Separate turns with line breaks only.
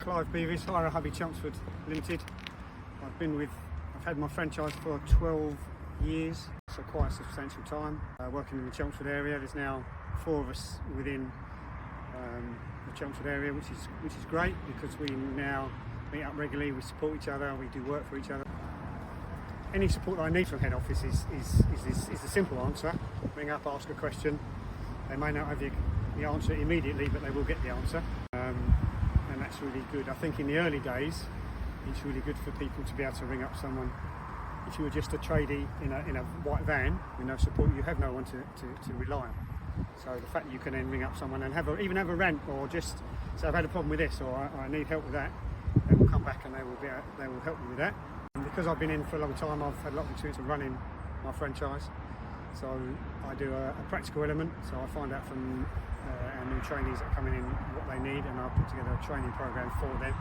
Clive Bevis, Hire A Hubby Chelmsford Limited. I've had my franchise for 12 years, so quite a substantial time. Working in the Chelmsford area, there's now 4 of us within the Chelmsford area, which is great because we now meet up regularly, we support each other, we do work for each other. Any support that I need from head office is a simple answer. Ring up, ask a question. They may not have the answer immediately, but they will get the answer. And that's really good. I think in the early days, it's really good for people to be able to ring up someone. If you were just a tradie in a white van with no support, you have no one to rely on. So the fact that you can then ring up someone and even have a rant, or just say, I've had a problem with this, or I need help with that, they will come back and they will help you with that. And because I've been in for a long time, I've had a lot of experience of running my franchise. So I do a practical element, so I find out from our new trainees that are coming in what they need, and I put together a training program for them.